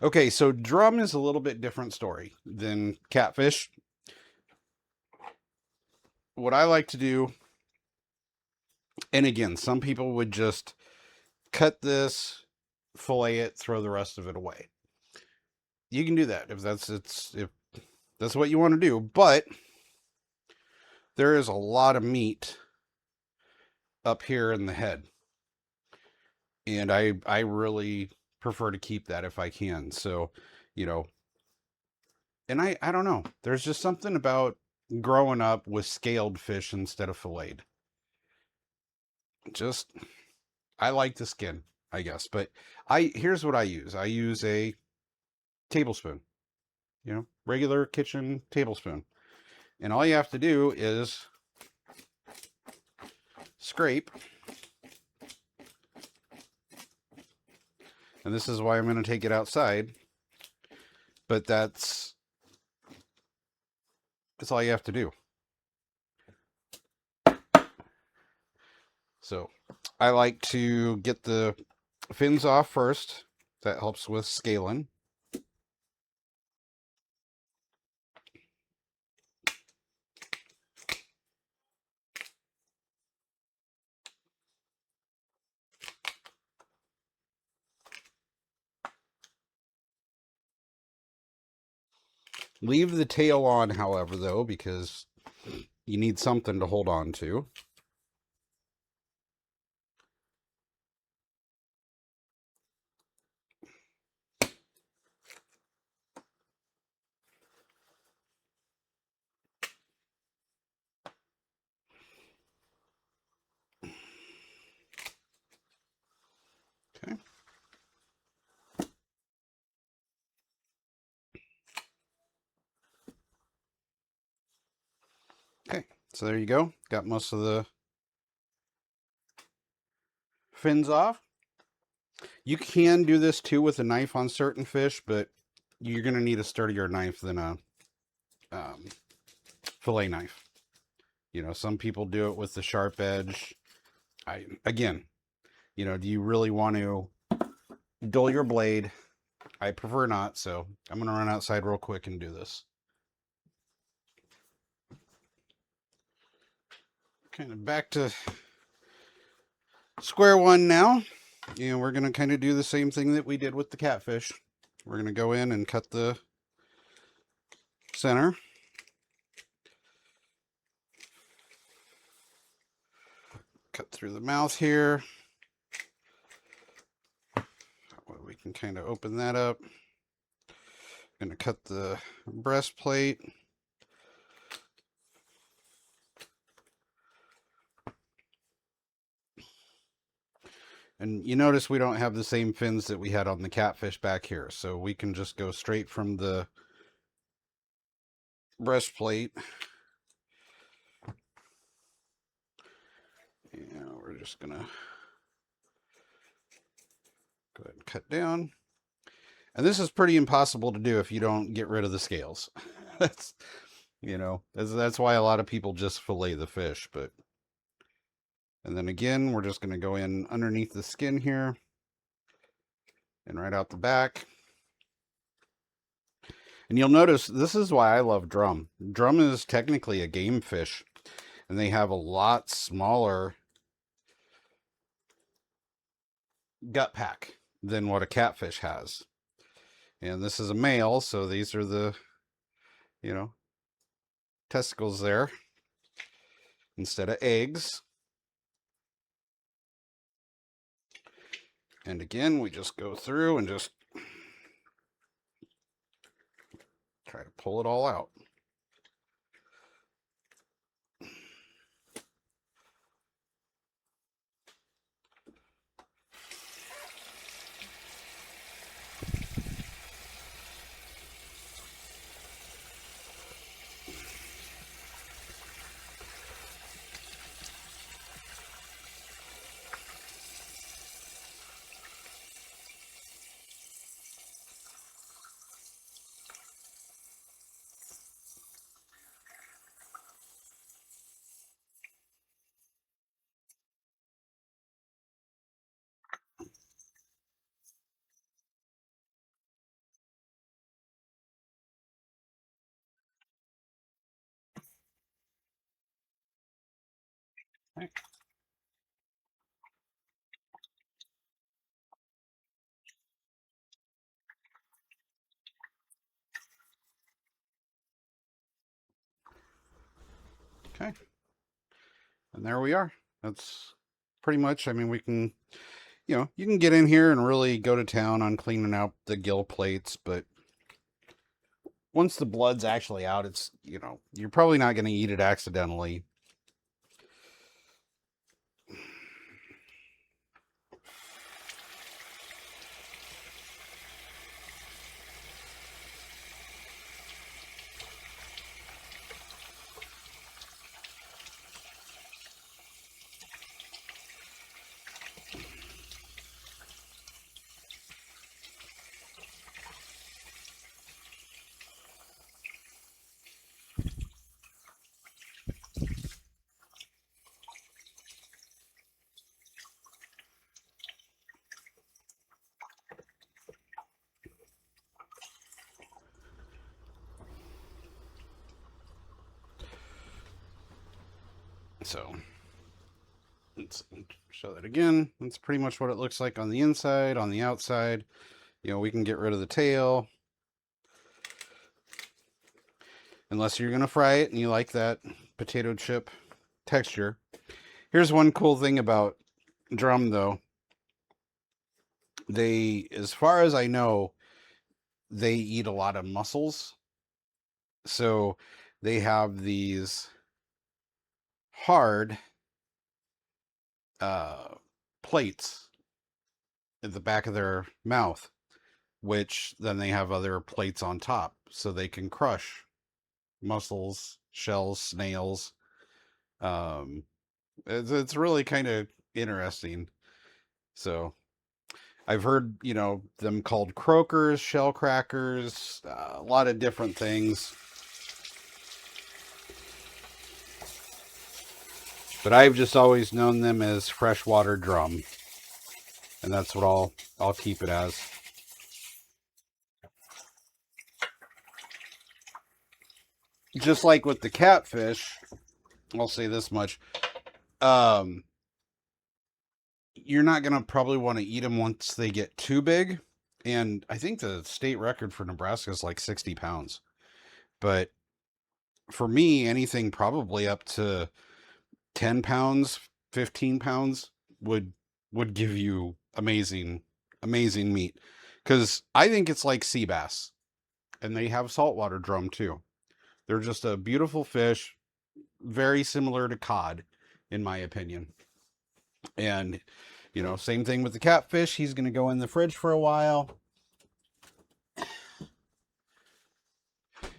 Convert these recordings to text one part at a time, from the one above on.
Okay, so drum is a little bit different story than catfish. What I like to do, and again, some people would just cut this, fillet it, throw the rest of it away. You can do that if that's what you want to do, but there is a lot of meat up here in the head. And I really prefer to keep that if I can. So, you know, and I don't know. There's just something about growing up with scaled fish instead of filleted. Just I like the skin, I guess. But I here's what I use. I use a tablespoon, regular kitchen tablespoon. And all you have to do is scrape. And this is why I'm going to take it outside. But that's all you have to do. So I like to get the fins off first. That helps with scaling. Leave the tail on, however, though, because you need something to hold on to. Okay. Okay, so there you go. Got most of the fins off. You can do this too with a knife on certain fish, but you're going to need a sturdier knife than a fillet knife. Some people do it with the sharp edge. Again, do you really want to dull your blade? I prefer not, so I'm going to run outside real quick and do this. Kind of back to square one now. We're going to kind of do the same thing that we did with the catfish. We're going to go in and cut the center. Cut through the mouth here. We can kind of open that up. I'm going to cut the breastplate. And you notice we don't have the same fins that we had on the catfish back here. So we can just go straight from the breastplate. Yeah, we're just going to go ahead and cut down. And this is pretty impossible to do if you don't get rid of the scales. that's why a lot of people just fillet the fish. And then again, we're just going to go in underneath the skin here and right out the back. And you'll notice this is why I love drum. Drum is technically a game fish, and they have a lot smaller gut pack than what a catfish has. And this is a male, so these are the, testicles there instead of eggs. And again, we just go through and just try to pull it all out. Okay. Okay. And there we are. That's pretty much, I mean, we can, you can get in here and really go to town on cleaning out the gill plates, but once the blood's actually out, it's, you're probably not going to eat it accidentally. So let's show that again. That's pretty much what it looks like on the inside. On the outside, we can get rid of the tail. Unless you're going to fry it and you like that potato chip texture. Here's one cool thing about drum, though. They, as far as I know, they eat a lot of mussels. So they have these hard plates at the back of their mouth, which then they have other plates on top so they can crush mussels, shells, snails. It's really kind of interesting. So I've heard, them called croakers, shell crackers, a lot of different things. But I've just always known them as freshwater drum. And that's what I'll keep it as. Just like with the catfish, I'll say this much. You're not going to probably want to eat them once they get too big. And I think the state record for Nebraska is like 60 pounds. But for me, anything probably up to 10 pounds, 15 pounds would give you amazing meat. Because I think it's like sea bass. And they have saltwater drum too. They're just a beautiful fish, very similar to cod, in my opinion. And, same thing with the catfish. He's going to go in the fridge for a while.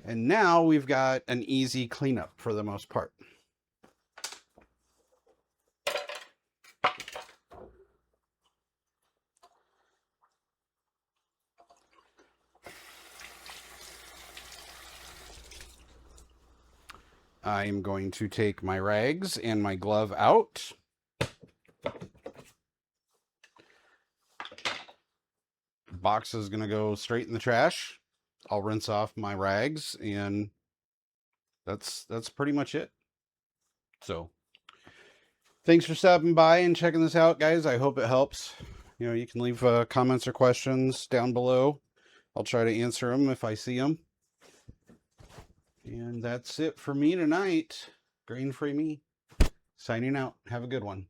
And now we've got an easy cleanup for the most part. I'm going to take my rags and my glove out. Box is going to go straight in the trash. I'll rinse off my rags, and that's pretty much it. So thanks for stopping by and checking this out, guys. I hope it helps. You can leave comments or questions down below. I'll try to answer them if I see them. And that's it for me tonight. Grain-free me. Signing out. Have a good one.